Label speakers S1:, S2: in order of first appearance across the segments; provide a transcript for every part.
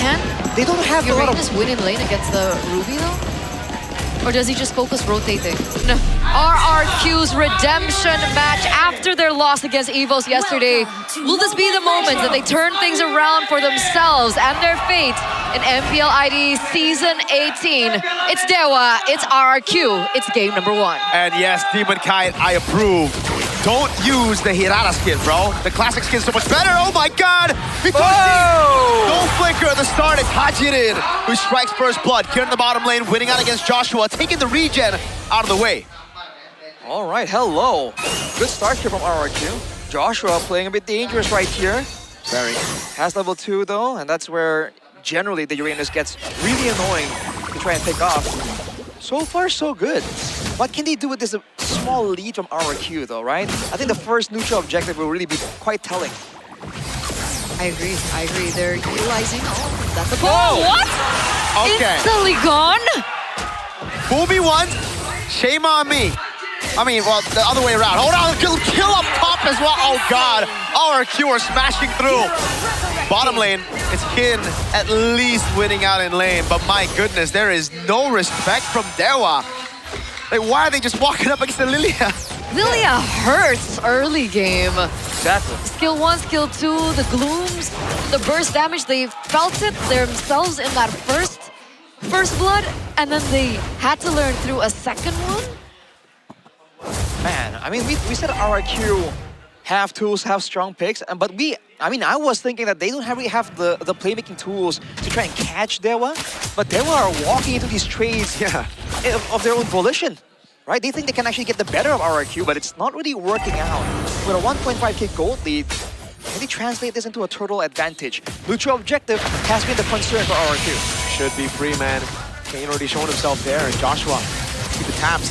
S1: Can
S2: They don't have a lot of...
S1: Uranus win in lane against the Ruby though? Or does he just focus rotating? No. RRQ's redemption match after their loss against EVOS yesterday. Will this be the moment that they turn things around for themselves and their fate in MPL ID Season 18? It's Dewa, it's RRQ, it's game number 1.
S3: And yes, Demon Kite, I approve. Don't use the Hirata skin, bro. The classic skin's so much better. Oh my god! No flicker at the start. It's Hajirin who strikes first blood. Here in the bottom lane, winning out against Joshua, taking the regen out of the way.
S2: All right, hello. Good start here from RRQ. Joshua playing a bit dangerous right here.
S3: Very.
S2: Has level 2 though, and that's where generally the Uranus gets really annoying to try and pick off. So far, so good. What can they do with this small lead from RRQ though, right? I think the first neutral objective will really be quite telling.
S1: I agree. They're utilizing... Oh, that's a ball. What?
S3: Okay.
S1: Instantly gone?
S3: Fool me once, shame on me. I mean, well, the other way around. Hold on, kill up top as well. Oh god, RRQ are smashing through. Bottom lane, it's Kin at least winning out in lane, but my goodness, there is no respect from Dewa. Like, why are they just walking up against the Lilia?
S1: Lilia hurts early game.
S2: Exactly.
S1: Skill 1, skill 2, the glooms, the burst damage, they felt it themselves in that first blood, and then they had to learn through a second one.
S2: Man, I mean, we said RRQ have tools, have strong picks, but I was thinking that they don't really have the playmaking tools to try and catch Dewa, but Dewa are walking into these trades of their own volition, right? They think they can actually get the better of RRQ, but it's not really working out. With a 1.5k gold lead, can they translate this into a turtle advantage? Neutral objective has been the concern for RRQ.
S3: Should be free, man. Kane already showing himself there, and Joshua, keep the tabs.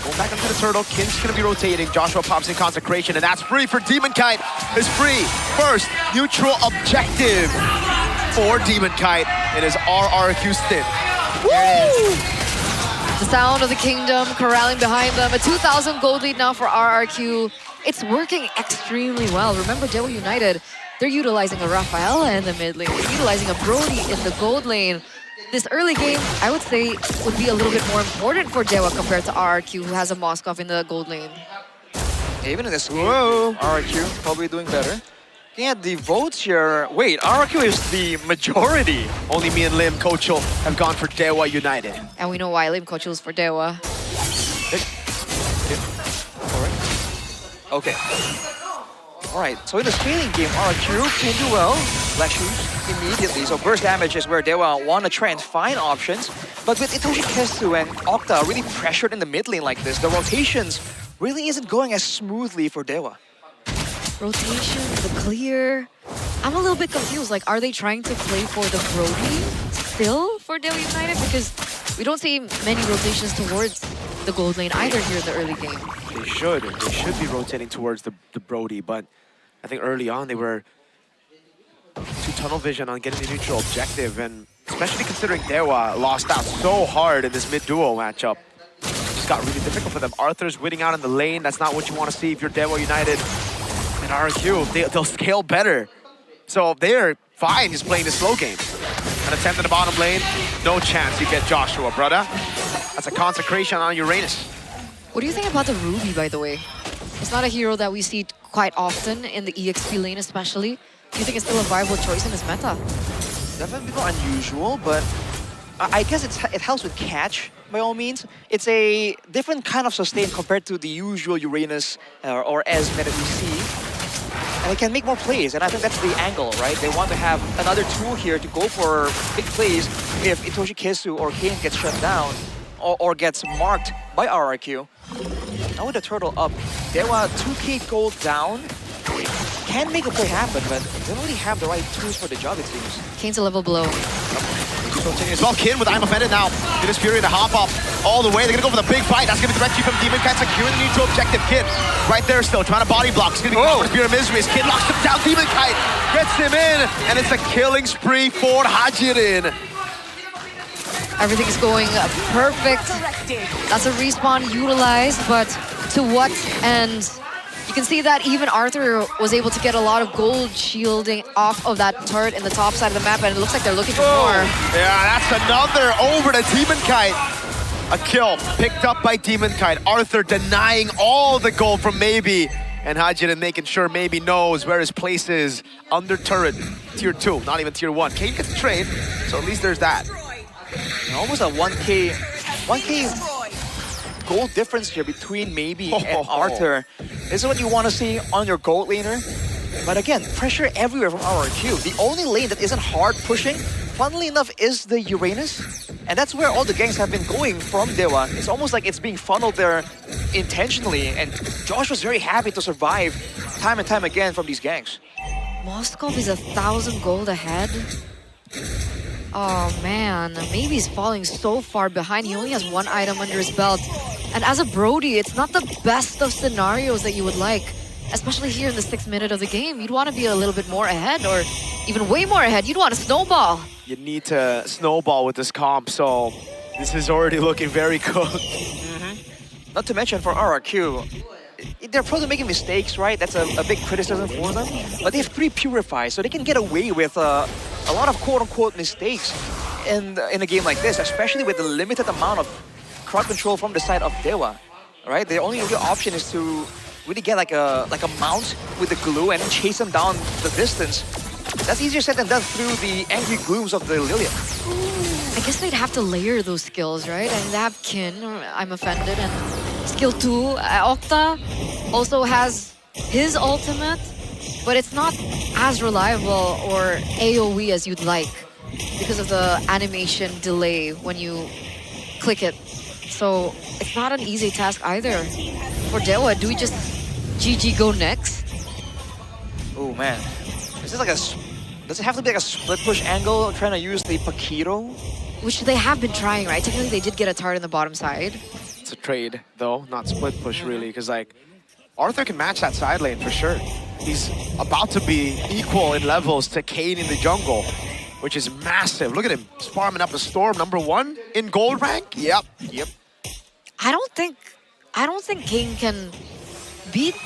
S3: Going back into the turtle, Kin's gonna be rotating. Joshua pops in Consecration, and that's free for Demon Kite. It's free. First, neutral objective for Demon Kite in his RRQ stint.
S1: Woo! The sound of the kingdom corralling behind them. A 2,000 gold lead now for RRQ. It's working extremely well. Remember, Dewa United, they're utilizing a Rafaela in the mid lane. They're utilizing a Brody in the gold lane. This early game, I would say, would be a little bit more important for Dewa compared to RRQ, who has a Moskov in the gold lane.
S2: Even in this game, RRQ probably doing better. Looking at the votes here, wait, RRQ is the majority.
S3: Only me and Lim Kochel have gone for Dewa United.
S1: And we know why Lim Kochel is for Dewa.
S2: Okay. Alright, so in the scaling game, RRQ can do well. Black Shoes immediately. So burst damage is where Dewa want to try and find options. But with Itoshi Kesu and Octa really pressured in the mid lane like this, the rotations really isn't going as smoothly for Dewa.
S1: Rotation, the clear. I'm a little bit confused. Like, are they trying to play for the Brody still for Dewa United? Because we don't see many rotations towards the gold lane either here in the early game.
S3: They should be rotating towards the Brody, but I think early on they were too tunnel vision on getting the neutral objective, and especially considering Dewa lost out so hard in this mid-duo matchup. It just got really difficult for them. Arthur's winning out in the lane. That's not what you want to see if you're Dewa United. And RRQ, they'll scale better. So they're fine just playing the slow game. An attempt in the bottom lane, no chance you get Joshua, brother. That's a Consecration on Uranus.
S1: What do you think about the Ruby, by the way? It's not a hero that we see quite often in the EXP lane especially. Do you think it's still a viable choice in this meta?
S2: Definitely more unusual, but I guess it helps with catch, by all means. It's a different kind of sustain compared to the usual Uranus or Esme that we see. And it can make more plays, and I think that's the angle, right? They want to have another tool here to go for big plays if Itoshi Kesu or Kane gets shut down or gets marked by RRQ. Now with the turtle up, Dewa 2k gold down. Can make a play happen, but they don't really have the right tools for the job, it seems.
S1: Kane's a level below.
S3: As well, Kin with I'm offended now. It is Fury to hop up all the way. They're gonna go for the big fight. That's gonna be the red from Demon Kite, securing the neutral objective. Kin right there still, trying to body block. He's gonna be for Spear of Misery. As Kin locks him down, Demon Kite gets him in, and it's a killing spree for Hajirin.
S1: Everything is going perfect. That's a respawn utilized, but to what end? You can see that even Arthur was able to get a lot of gold shielding off of that turret in the top side of the map, and it looks like they're looking for more.
S3: Yeah, that's another over to Demon Kite. A kill picked up by Demon Kite. Arthur denying all the gold from Maybe. And Hajin making sure Maybe knows where his place is under turret. Tier 2, not even Tier 1. Kane gets a trade, so at least there's that.
S2: Almost a 1K gold difference here between Maybe and Arthur. This is what you want to see on your gold laner. But again, pressure everywhere from RRQ. The only lane that isn't hard pushing, funnily enough, is the Uranus. And that's where all the ganks have been going from Dewa. It's almost like it's being funneled there intentionally. And Josh was very happy to survive time and time again from these ganks.
S1: Moskov is 1,000 gold ahead. Oh man, maybe he's falling so far behind. He only has one item under his belt. And as a Brody, it's not the best of scenarios that you would like. Especially here in the 6th minute of the game. You'd want to be a little bit more ahead, or even way more ahead. You'd want to snowball.
S3: You need to snowball with this comp, so this is already looking very good.
S2: Not to mention for RRQ, they're probably making mistakes, right? That's a big criticism for them. But they have 3 Purifies, so they can get away with a lot of quote-unquote mistakes in a game like this, especially with the limited amount of crowd control from the side of Dewa, right? The only real option is to really get like a mount with the glue and then chase them down the distance. That's easier said than done through the angry glooms of the Lilith.
S1: I guess they'd have to layer those skills, right? And they have Kin, or I'm offended, and skill 2. Okta also has his ultimate, but it's not as reliable or AoE as you'd like because of the animation delay when you click it. So it's not an easy task either. For Dewa, do we just GG go next?
S2: Oh man. Is this like does it have to be like a split push angle trying to use the Paquito?
S1: Which they have been trying, right? Technically, they did get a turret in the bottom side.
S3: It's a trade, though, not split push, really, because, like, Arthur can match that side lane for sure. He's about to be equal in levels to Kane in the jungle, which is massive. Look at him, farming up a Storm, #1 in gold rank. Yep.
S1: I don't think King can beat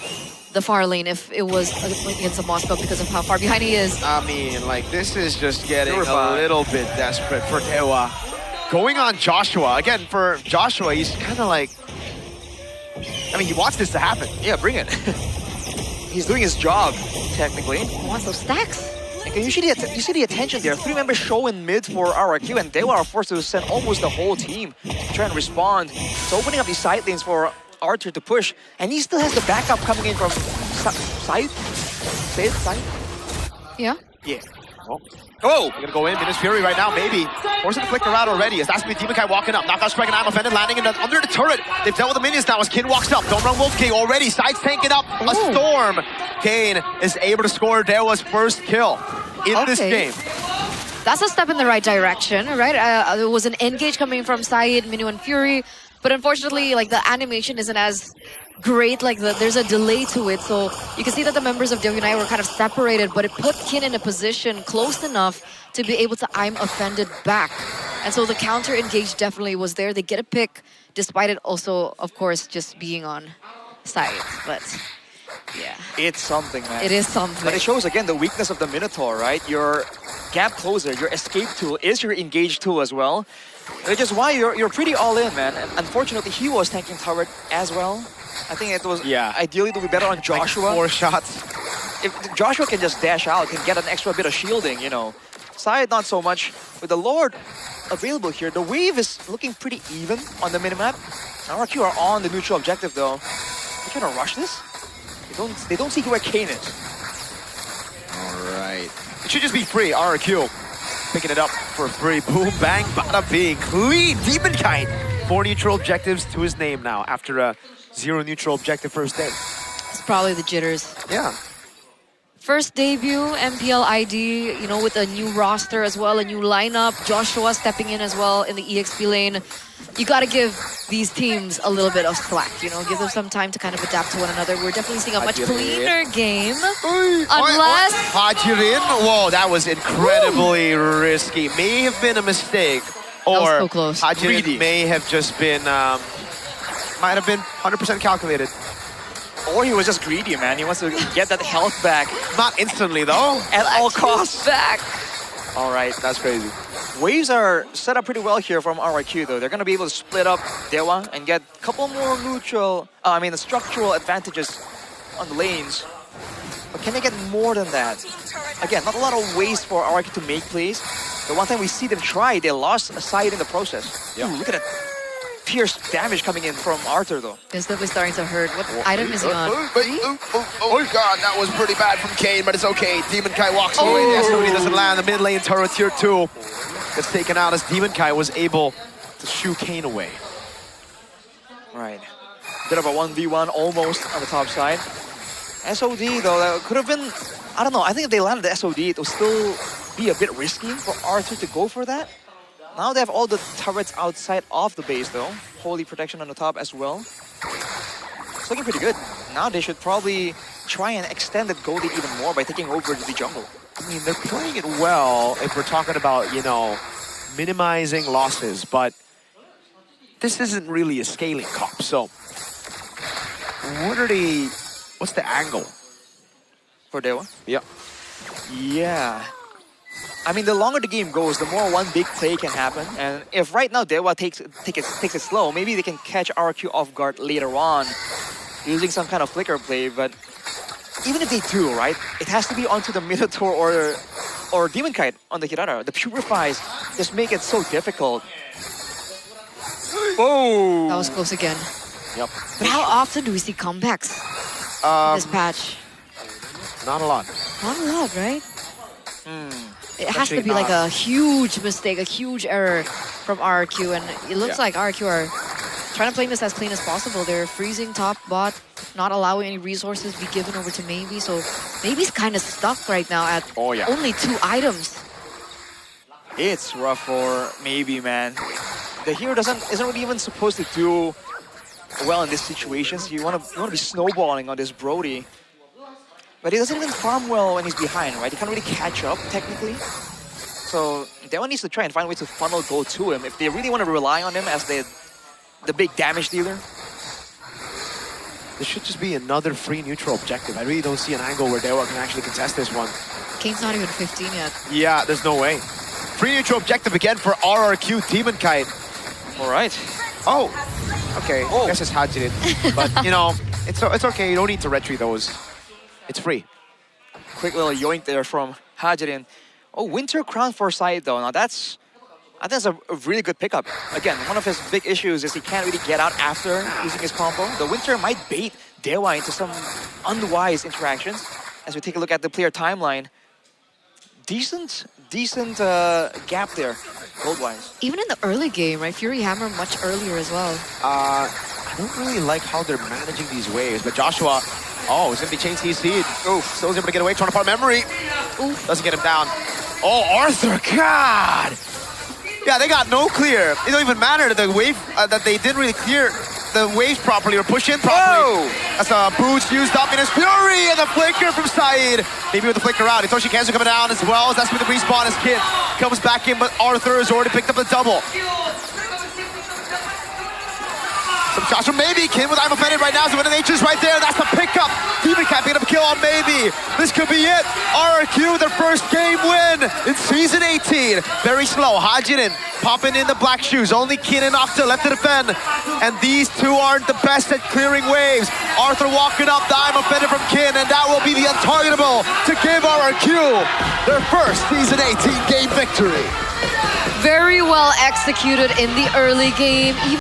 S1: the far lane if it was against a Moscow because of how far behind he is.
S3: I mean, like, this is just getting a little bit desperate for Dewa. Going on Joshua. Again, for Joshua, he's kind of like... I mean, he wants this to happen.
S2: Yeah, bring it. He's doing his job, technically.
S1: He wants those stacks.
S2: And you see the attention there. 3 members show in mid for RRQ, and Dewa are forced to send almost the whole team to try and respond. So opening up these side lanes for Arthur to push, and he still has the backup coming in from side? Side?
S1: Yeah.
S2: Yeah.
S3: Oh, they're gonna go in. Venus Fury right now, maybe. Forcing to flicker out already. As that's me, Demon Kai walking up. Knockout strike and I'm offended, landing under the turret. They've dealt with the minions now as Kin walks up. Don't run Wolf King already. Sides tanking up. A Storm. Kane is able to score Dewa's first kill in this game.
S1: That's a step in the right direction, right? There was an engage coming from Said, Minu, and Fury. But unfortunately, like, the animation isn't as great. Like, there's a delay to it. So you can see that the members of Dewa United were kind of separated, but it put Kin in a position close enough to be able to I'm offended back. And so the counter engage definitely was there. They get a pick, despite it also, of course, just being on sides. But yeah.
S2: It's something, man.
S1: It is something.
S2: But it shows, again, the weakness of the Minotaur, right? Your gap closer, your escape tool is your engage tool as well. Which is why you're pretty all in, man. And unfortunately, he was tanking turret as well. I think it was ideally to be better on Joshua.
S3: Like 4 shots.
S2: If Joshua can just dash out, can get an extra bit of shielding, you know. Side, not so much. With the Lord available here, the wave is looking pretty even on the minimap. RRQ are on the neutral objective, though. They're trying to rush this. They don't see where Kane is.
S3: All right. It should just be free, RRQ. Picking it up for free. Boom, bang, bada bing. Clean. Demon Kite. 4 neutral objectives to his name now after a 0 neutral objective first day.
S1: It's probably the jitters.
S3: Yeah.
S1: First debut, MPL ID, you know, with a new roster as well, a new lineup. Joshua stepping in as well in the EXP lane. You got to give these teams a little bit of slack, you know, give them some time to kind of adapt to one another. We're definitely seeing a much cleaner game. Unless...
S3: Hajirin, whoa, that was incredibly risky. May have been a mistake. Or
S1: so close.
S3: Hajirin may have just been, might have been 100% calculated.
S2: Or he was just greedy, man. He wants to get that health back
S3: Not instantly, though.
S2: at all costs.
S1: Back.
S2: All right.
S3: That's crazy.
S2: Waves are set up pretty well here from RRQ, though. They're going to be able to split up Dewa and get a couple more the structural advantages on the lanes. But can they get more than that? Again, not a lot of ways for RRQ to make plays. The one time we see them try, they lost a side in the process.
S3: Yeah.
S2: Ooh, look at that pierce damage coming in from Arthur, though.
S1: It's definitely starting to hurt. What item is he on?
S3: Oh god, that was pretty bad from Kane, but it's okay. Demon Kai walks away. The SOD doesn't land. The mid lane turret tier 2 gets taken out as Demon Kai was able to shoo Kane away.
S2: Right. Bit of a 1v1 almost on the top side. SOD, though, that could have been... I don't know. I think if they landed the SOD, it would still be a bit risky for Arthur to go for that. Now they have all the turrets outside of the base, though. Holy protection on the top as well. It's looking pretty good. Now they should probably try and extend the goal lead even more by taking over the jungle.
S3: I mean, they're playing it well if we're talking about, you know, minimizing losses, but this isn't really a scaling comp, so what's the angle?
S2: For Dewa?
S3: Yeah.
S2: Yeah. I mean, the longer the game goes, the more one big play can happen. And if right now Dewa takes it slow, maybe they can catch RQ off guard later on using some kind of flicker play. But even if they do, right, it has to be onto the Minotaur or Demon Kite on the Kirara. The Purifies just make it so difficult. Oh!
S1: That was close again.
S3: Yep.
S1: But how often do we see comebacks in this patch?
S3: Not a lot.
S1: Not a lot, right? It has to
S3: Actually
S1: be like
S3: not.
S1: a huge mistake, a huge error from RRQ, and it looks like RRQ are trying to play this as clean as possible. They're freezing top bot, not allowing any resources be given over to Maybe, so Maybe's kind of stuck right now at only 2 items.
S2: It's rough for Maybe, man. The hero isn't really even supposed to do well in these situations. You want to be snowballing on this Brody. But he doesn't even farm well when he's behind, right? He can't really catch up, technically. So Dewa needs to try and find a way to funnel gold to him if they really want to rely on him as the big damage dealer.
S3: This should just be another free neutral objective. I really don't see an angle where Dewa can actually contest this one.
S1: Kane's not even 15 yet.
S3: Yeah, there's no way. Free neutral objective again for RRQ Demon Kite.
S2: All right.
S3: Oh, okay.
S2: Oh.
S3: I guess it's Hajin. But, you know, it's okay. You don't need to retreat those. It's free.
S2: Quick little yoink there from Hajirin. Oh, Winter Crown for side though. Now I think that's a really good pickup. Again, one of his big issues is he can't really get out after using his combo. The Winter might bait Dewa into some unwise interactions. As we take a look at the player timeline, decent gap there, gold-wise.
S1: Even in the early game, right? Fury Hammer much earlier as well.
S3: I don't really like how they're managing these waves, but Joshua, oh, he's going to be chain CC'd. Oof, still able to get away, trying to farm memory.
S1: Oof.
S3: Doesn't get him down. Oh, Arthur, God! Yeah, they got no clear. It don't even matter that the wave, that they didn't really clear the waves properly or push in properly. That's a boost used up in his Fury and the flicker from Saeed. Maybe with the flicker out. Itoshi Kanzo coming down as well. That's with the respawn as Kid comes back in, but Arthur has already picked up the double. Some shots from Maybe. Kim with I'm offended right now. So when Nature's right there, that's the pickup. Demon Cat picking up a kill on Maybe. This could be it. RRQ, their first game win in Season 18. Very slow. Hajinen popping in the black shoes. Only Kin and Octa left to defend. And these two aren't the best at clearing waves. Arthur walking up the I'm offended from Kin, and that will be the untargetable to give RRQ their first Season 18 game victory.
S1: Very well executed in the early game.